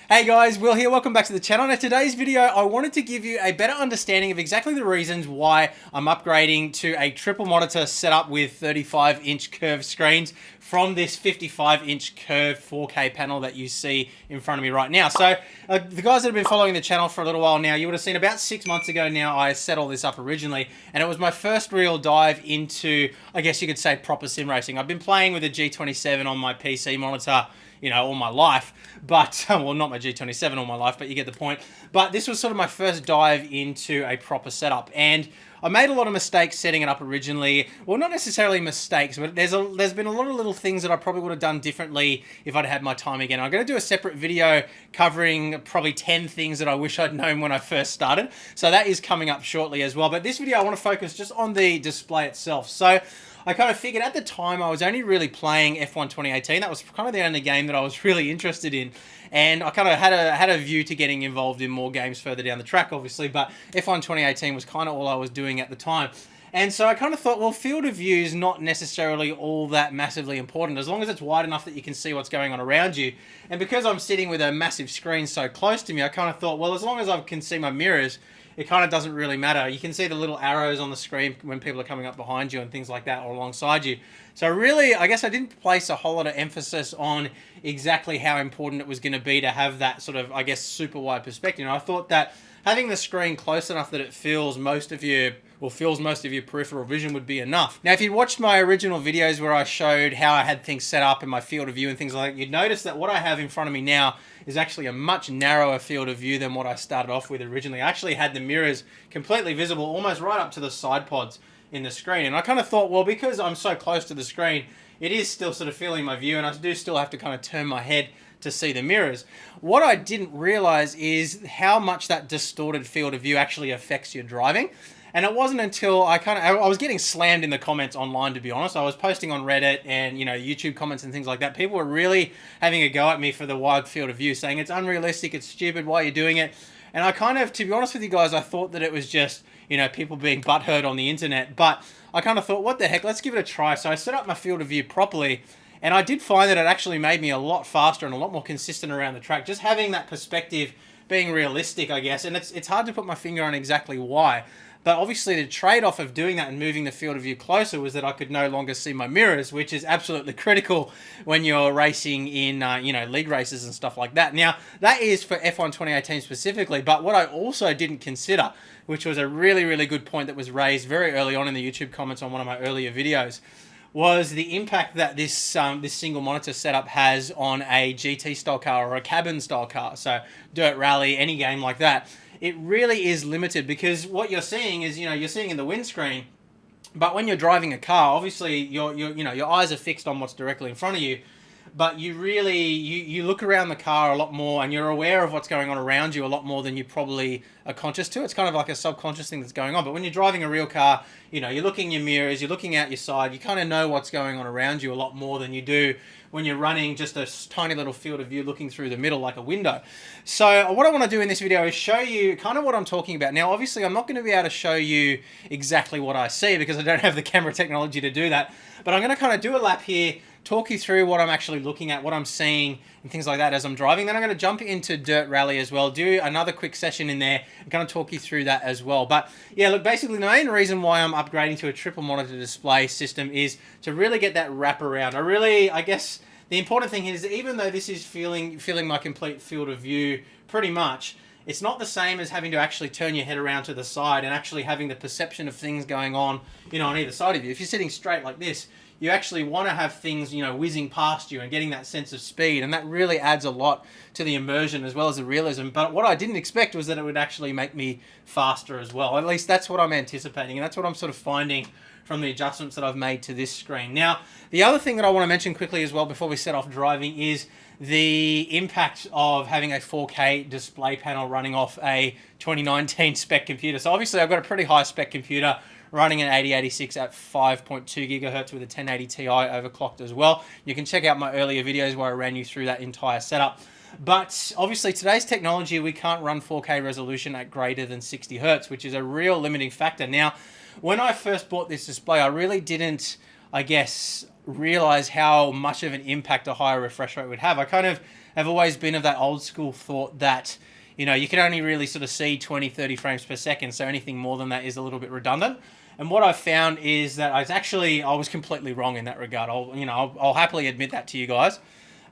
Hey guys, Will here, welcome back to the channel. Now today's video, I wanted to give you a better understanding of exactly the reasons why I'm upgrading to a triple monitor setup with 35-inch curved screens from this 55-inch curved 4K panel that you see in front of me right now. So the guys that have been following the channel for a little while now, you would have seen about 6 months ago now I set all this up originally, and it was my first real dive into, I guess you could say, proper sim racing. I've been playing with a G27 on my PC monitor, you know, all my life, but, well, not my G27 all my life, but you get the point. But this was sort of my first dive into a proper setup, and I made a lot of mistakes setting it up originally. Well, not necessarily mistakes, but there's been a lot of little things that I probably would have done differently if I'd had my time again. I'm going to do a separate video covering probably 10 things that I wish I'd known when I first started, so that is coming up shortly as well. But this video I want to focus just on the display itself. So I kind of figured at the time I was only really playing F1 2018. That was kind of the only game that I was really interested in. And I kind of had a view to getting involved in more games further down the track, obviously. But F1 2018 was kind of all I was doing at the time. And so I kind of thought, well, field of view is not necessarily all that massively important, as long as it's wide enough that you can see what's going on around you. And because I'm sitting with a massive screen so close to me, I kind of thought, well, as long as I can see my mirrors, it kind of doesn't really matter. You can see the little arrows on the screen when people are coming up behind you and things like that, or alongside you. So really, I guess I didn't place a whole lot of emphasis on exactly how important it was going to be to have that sort of, I guess, super wide perspective. And I thought that having the screen close enough that it feels most of your peripheral vision would be enough. Now, if you watched my original videos where I showed how I had things set up in my field of view and things like that, you'd notice that what I have in front of me now is actually a much narrower field of view than what I started off with originally. I actually had the mirrors completely visible, almost right up to the side pods in the screen. And I kind of thought, well, because I'm so close to the screen, it is still sort of filling my view, and I do still have to kind of turn my head to see the mirrors. What I didn't realize is how much that distorted field of view actually affects your driving. And it wasn't until I was getting slammed in the comments online, to be honest. I was posting on Reddit and, you know, YouTube comments and things like that. People were really having a go at me for the wide field of view, saying it's unrealistic, it's stupid, why are you doing it? And I kind of, to be honest with you guys, I thought that it was just, you know, people being butthurt on the internet. But I kind of thought, what the heck, let's give it a try. So I set up my field of view properly, and I did find that it actually made me a lot faster and a lot more consistent around the track. Just having that perspective, being realistic, I guess. And it's hard to put my finger on exactly why. But obviously the trade-off of doing that and moving the field of view closer was that I could no longer see my mirrors, which is absolutely critical when you're racing in, you know, league races and stuff like that. Now, that is for F1 2018 specifically, but what I also didn't consider, which was a really, really good point that was raised very early on in the YouTube comments on one of my earlier videos, was the impact that this single monitor setup has on a GT style car or a cabin style car. So dirt rally, any game like that. It really is limited, because what you're seeing is, you know, you're seeing in the windscreen, but when you're driving a car, obviously your eyes are fixed on what's directly in front of you, but you really, you look around the car a lot more, and you're aware of what's going on around you a lot more than you probably are conscious to. It's kind of like a subconscious thing that's going on. But when you're driving a real car, you know, you're looking in your mirrors, you're looking out your side, you kind of know what's going on around you a lot more than you do when you're running just a tiny little field of view looking through the middle like a window. So what I want to do in this video is show you kind of what I'm talking about. Now, obviously, I'm not going to be able to show you exactly what I see because I don't have the camera technology to do that. But I'm going to kind of do a lap here, talk you through what I'm actually looking at, what I'm seeing, and things like that as I'm driving. Then I'm going to jump into Dirt Rally as well, do another quick session in there, and kind of talk you through that as well. But yeah, look, basically the main reason why I'm upgrading to a triple monitor display system is to really get that wrap around. I guess the important thing is, even though this is feeling my complete field of view pretty much, it's not the same as having to actually turn your head around to the side and actually having the perception of things going on, you know, on either side of you. If you're sitting straight like this, you actually want to have things, you know, whizzing past you and getting that sense of speed, and that really adds a lot to the immersion as well as the realism. But what I didn't expect was that it would actually make me faster as well. At least that's what I'm anticipating, and that's what I'm sort of finding from the adjustments that I've made to this screen. Now, the other thing that I want to mention quickly as well before we set off driving is the impact of having a 4K display panel running off a 2019 spec computer. So obviously I've got a pretty high spec computer running an 8086 at 5.2 gigahertz with a 1080 Ti overclocked as well. You can check out my earlier videos where I ran you through that entire setup. But obviously today's technology, we can't run 4K resolution at greater than 60 hertz, which is a real limiting factor. Now, when I first bought this display, I really didn't, I guess, realize how much of an impact a higher refresh rate would have. I kind of have always been of that old school thought that, you know, you can only really sort of see 20, 30 frames per second, so anything more than that is a little bit redundant. And what I've found is that I was completely wrong in that regard. I'll happily admit that to you guys.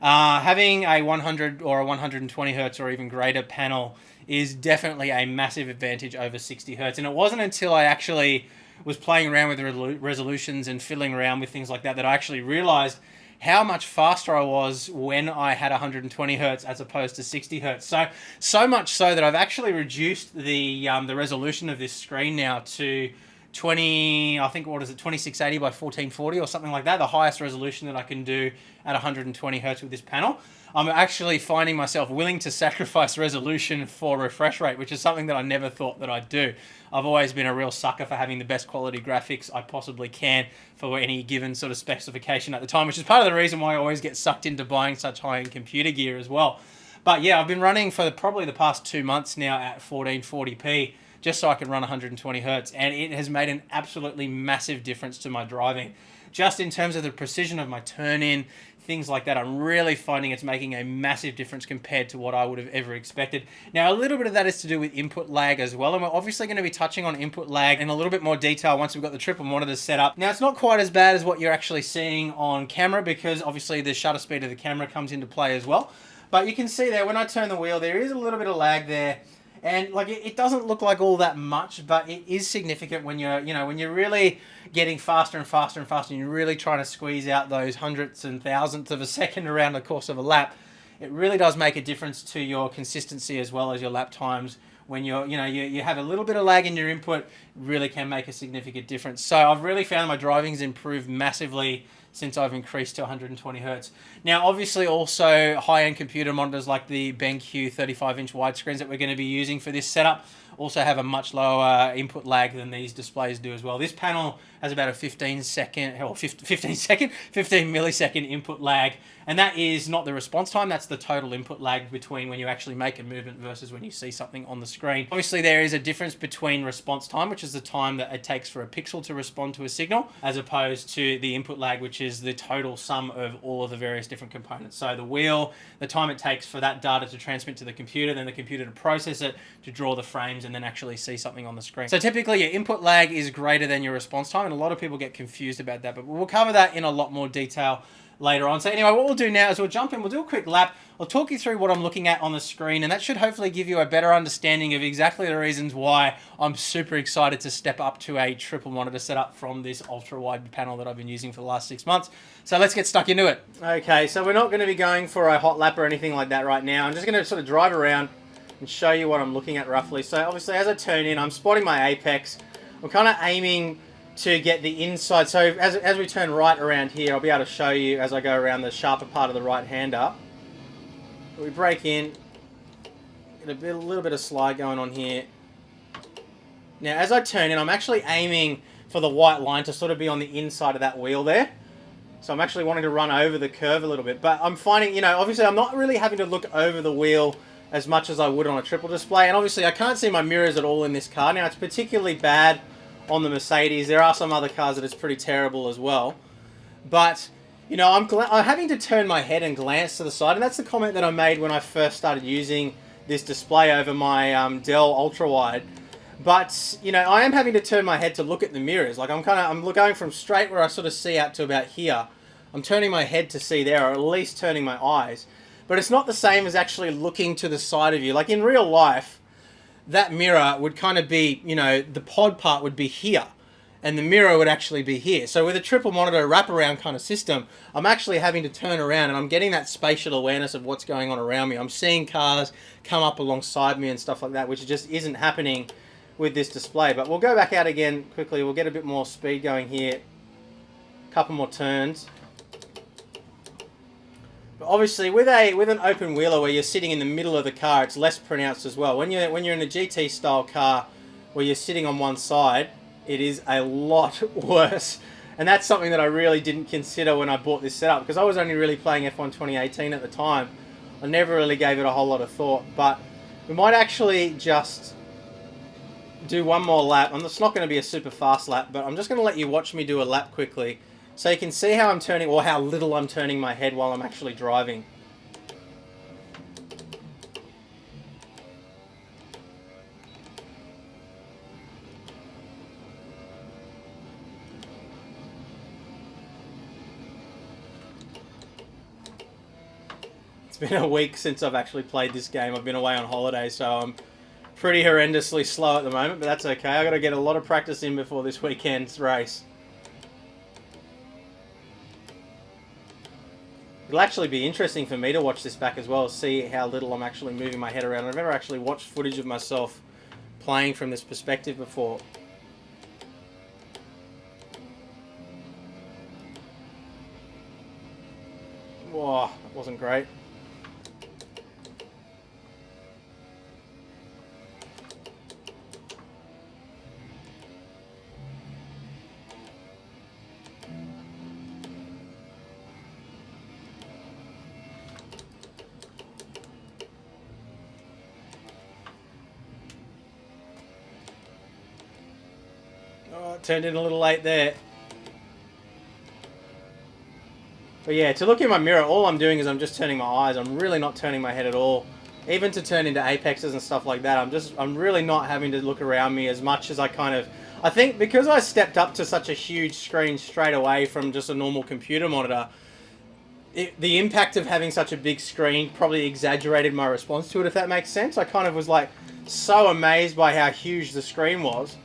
Having a 100 or a 120 hertz or even greater panel is definitely a massive advantage over 60 hertz. And it wasn't until I actually was playing around with the resolutions and fiddling around with things like that that I actually realized how much faster I was when I had 120 hertz as opposed to 60 hertz. So much so that I've actually reduced the resolution of this screen now to 2680 by 1440 or something like that, the highest resolution that I can do at 120 hertz with this panel. I'm actually finding myself willing to sacrifice resolution for refresh rate, which is something that I never thought that I'd do. I've always been a real sucker for having the best quality graphics I possibly can for any given sort of specification at the time, which is part of the reason why I always get sucked into buying such high-end computer gear as well. But yeah, I've been running for probably the past 2 months now at 1440p, just so I can run 120 hertz, and it has made an absolutely massive difference to my driving. Just in terms of the precision of my turn-in, things like that, I'm really finding it's making a massive difference compared to what I would have ever expected. Now, a little bit of that is to do with input lag as well, and we're obviously going to be touching on input lag in a little bit more detail once we've got the triple monitors set up. Now, it's not quite as bad as what you're actually seeing on camera, because obviously the shutter speed of the camera comes into play as well. But you can see there, when I turn the wheel, there is a little bit of lag there. And like it doesn't look like all that much, but it is significant when you're really getting faster and faster and faster, and you're really trying to squeeze out those hundredths and thousandths of a second around the course of a lap. It really does make a difference to your consistency as well as your lap times. When you have a little bit of lag in your input, really can make a significant difference. So I've really found my driving's improved massively since I've increased to 120 hertz. Now, obviously, also high-end computer monitors like the BenQ 35-inch widescreens that we're going to be using for this setup also have a much lower input lag than these displays do as well. This panel has about a 15 millisecond input lag, and that is not the response time, that's the total input lag between when you actually make a movement versus when you see something on the screen. Obviously, there is a difference between response time, which is the time that it takes for a pixel to respond to a signal, as opposed to the input lag, which is the total sum of all of the various different components. So the wheel, the time it takes for that data to transmit to the computer, then the computer to process it, to draw the frames, and then actually see something on the screen. So typically your input lag is greater than your response time, and a lot of people get confused about that, but we'll cover that in a lot more detail later on. So anyway, what we'll do now is we'll jump in, we'll do a quick lap, I'll talk you through what I'm looking at on the screen, and that should hopefully give you a better understanding of exactly the reasons why I'm super excited to step up to a triple monitor setup from this ultra-wide panel that I've been using for the last 6 months. So let's get stuck into it. Okay, so we're not going to be going for a hot lap or anything like that right now. I'm just going to sort of drive around and show you what I'm looking at roughly. So obviously as I turn in, I'm spotting my apex. I'm kind of aiming to get the inside. So as we turn right around here, I'll be able to show you as I go around the sharper part of the right hander. We brake in, get a little bit of slide going on here. Now as I turn in, I'm actually aiming for the white line to sort of be on the inside of that wheel there. So I'm actually wanting to run over the curve a little bit. But I'm finding, obviously I'm not really having to look over the wheel as much as I would on a triple display. And obviously I can't see my mirrors at all in this car. Now it's particularly bad on the Mercedes. There are some other cars that it's pretty terrible as well. But, I'm having to turn my head and glance to the side. And that's the comment that I made when I first started using this display over my Dell ultra-wide. But, I am having to turn my head to look at the mirrors. Like I'm going from straight where I sort of see out to about here. I'm turning my head to see there, or at least turning my eyes. But it's not the same as actually looking to the side of you. Like in real life, that mirror would kind of be, the pod part would be here, and the mirror would actually be here. So with a triple monitor wraparound kind of system, I'm actually having to turn around, and I'm getting that spatial awareness of what's going on around me. I'm seeing cars come up alongside me and stuff like that, which just isn't happening with this display. But we'll go back out again quickly. We'll get a bit more speed going here. A couple more turns. But obviously, with an open wheeler where you're sitting in the middle of the car, it's less pronounced as well. When you're in a GT style car where you're sitting on one side, it is a lot worse. And that's something that I really didn't consider when I bought this setup, because I was only really playing F1 2018 at the time. I never really gave it a whole lot of thought. But we might actually just do one more lap. It's not going to be a super fast lap, but I'm just going to let you watch me do a lap quickly, So you can see how I'm turning, or how little I'm turning my head while I'm actually driving. It's been a week since I've actually played this game. I've been away on holiday, so I'm pretty horrendously slow at the moment, but that's okay. I've got to get a lot of practice in before this weekend's race. It'll actually be interesting for me to watch this back as well, see how little I'm actually moving my head around. I've never actually watched footage of myself playing from this perspective before. Whoa, that wasn't great. Oh, it turned in a little late there. But yeah, to look in my mirror, all I'm doing is I'm just turning my eyes. I'm really not turning my head at all. Even to turn into apexes and stuff like that, I'm really not having to look around me as much as I think because I stepped up to such a huge screen straight away from just a normal computer monitor, the impact of having such a big screen probably exaggerated my response to it, if that makes sense. I kind of was like so amazed by how huge the screen was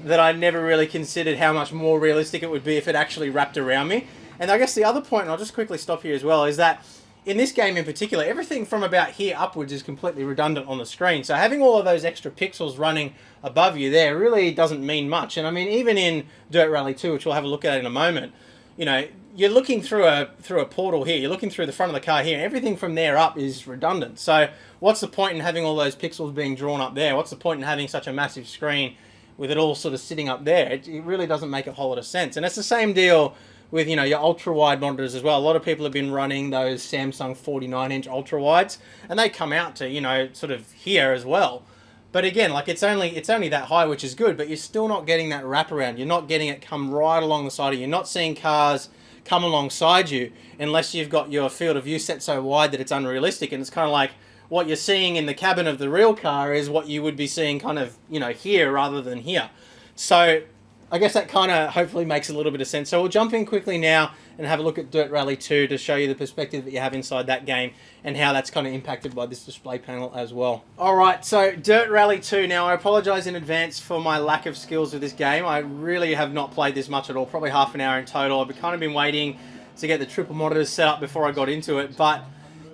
that I never really considered how much more realistic it would be if it actually wrapped around me. And I guess the other point, and I'll just quickly stop here as well, is that in this game in particular, everything from about here upwards is completely redundant on the screen. So having all of those extra pixels running above you there really doesn't mean much. And I mean, even in Dirt Rally 2, which we'll have a look at in a moment, you know, you're looking through a portal here, you're looking through the front of the car here, and everything from there up is redundant. So what's the point in having all those pixels being drawn up there? What's the point in having such a massive screen with it all sort of sitting up there? It really doesn't make a whole lot of sense. And it's the same deal with, you know, your ultra-wide monitors as well. A lot of people have been running those Samsung 49-inch ultra-wides, and they come out to, you know, sort of here as well. But again, like it's only that high, which is good, but you're still not getting that wraparound. You're not getting it come right along the side of you. You're not seeing cars come alongside you unless you've got your field of view set so wide that it's unrealistic. And it's kind of like what you're seeing in the cabin of the real car is what you would be seeing kind of, you know, here rather than here. So I guess that kind of hopefully makes a little bit of sense. So we'll jump in quickly now and have a look at Dirt Rally 2 to show you the perspective that you have inside that game and how that's kind of impacted by this display panel as well. Alright, so Dirt Rally 2. Now I apologise in advance for my lack of skills with this game. I really have not played this much at all, probably half an hour in total. I've kind of been waiting to get the triple monitors set up before I got into it, but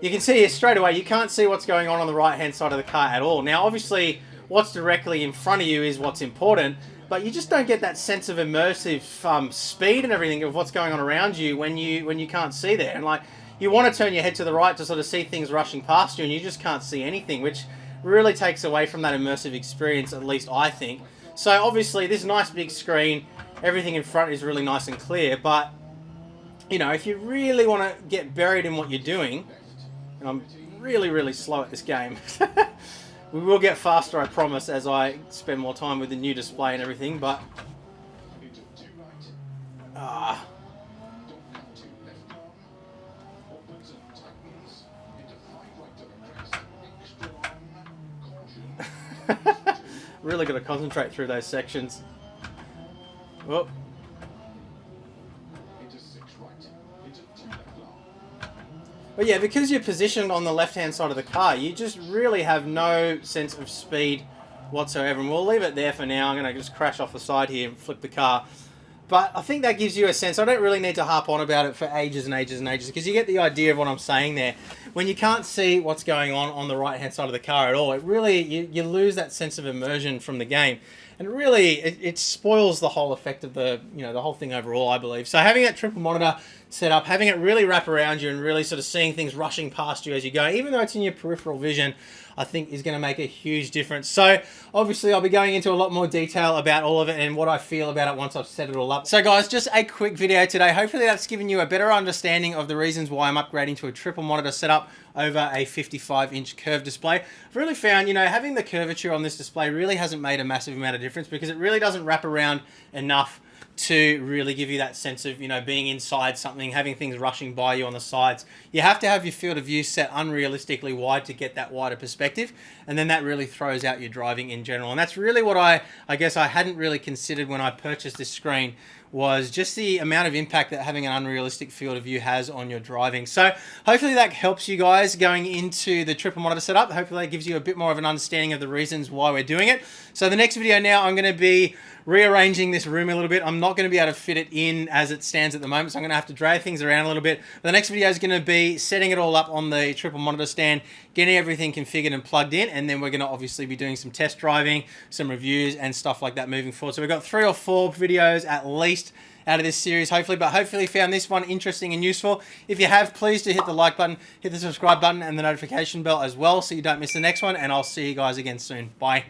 you can see here straight away, you can't see what's going on the right-hand side of the car at all. Now, obviously, what's directly in front of you is what's important, but you just don't get that sense of immersive speed and everything of what's going on around you when you can't see there. And like, you want to turn your head to the right to sort of see things rushing past you, and you just can't see anything, which really takes away from that immersive experience, at least I think. So obviously, this nice big screen, everything in front is really nice and clear, but you know, if you really want to get buried in what you're doing, and I'm really, really slow at this game. We will get faster, I promise, as I spend more time with the new display and everything, but really got to concentrate through those sections. Whoop. But yeah, because you're positioned on the left-hand side of the car, you just really have no sense of speed whatsoever. And we'll leave it there for now. I'm going to just crash off the side here and flip the car. But I think that gives you a sense. I don't really need to harp on about it for ages and ages and ages, because you get the idea of what I'm saying there. When you can't see what's going on the right-hand side of the car at all, it really, you lose that sense of immersion from the game. And really, it spoils the whole effect of the whole thing overall, I believe. So having that triple monitor set up, having it really wrap around you and really sort of seeing things rushing past you as you go, even though it's in your peripheral vision, I think is going to make a huge difference. So obviously I'll be going into a lot more detail about all of it and what I feel about it once I've set it all up. So guys, just a quick video today. Hopefully that's given you a better understanding of the reasons why I'm upgrading to a triple monitor setup over a 55-inch curved display. I've really found, having the curvature on this display really hasn't made a massive amount of difference, because it really doesn't wrap around enough to really give you that sense of, you know, being inside something, having things rushing by you on the sides. You have to have your field of view set unrealistically wide to get that wider perspective, and then that really throws out your driving in general. And that's really what I guess I hadn't really considered when I purchased this screen, was just the amount of impact that having an unrealistic field of view has on your driving. So hopefully that helps you guys going into the triple monitor setup. Hopefully that gives you a bit more of an understanding of the reasons why we're doing it. So the next video now, I'm going to be rearranging this room a little bit. I'm not going to be able to fit it in as it stands at the moment, so I'm going to have to drag things around a little bit. The next video is going to be setting it all up on the triple monitor stand, getting everything configured and plugged in, and then we're going to obviously be doing some test driving, some reviews and stuff like that moving forward. So we've got 3 or 4 videos at least out of this series, hopefully, but hopefully you found this one interesting and useful. If you have, please do hit the like button, hit the subscribe button and the notification bell as well so you don't miss the next one, and I'll see you guys again soon. Bye.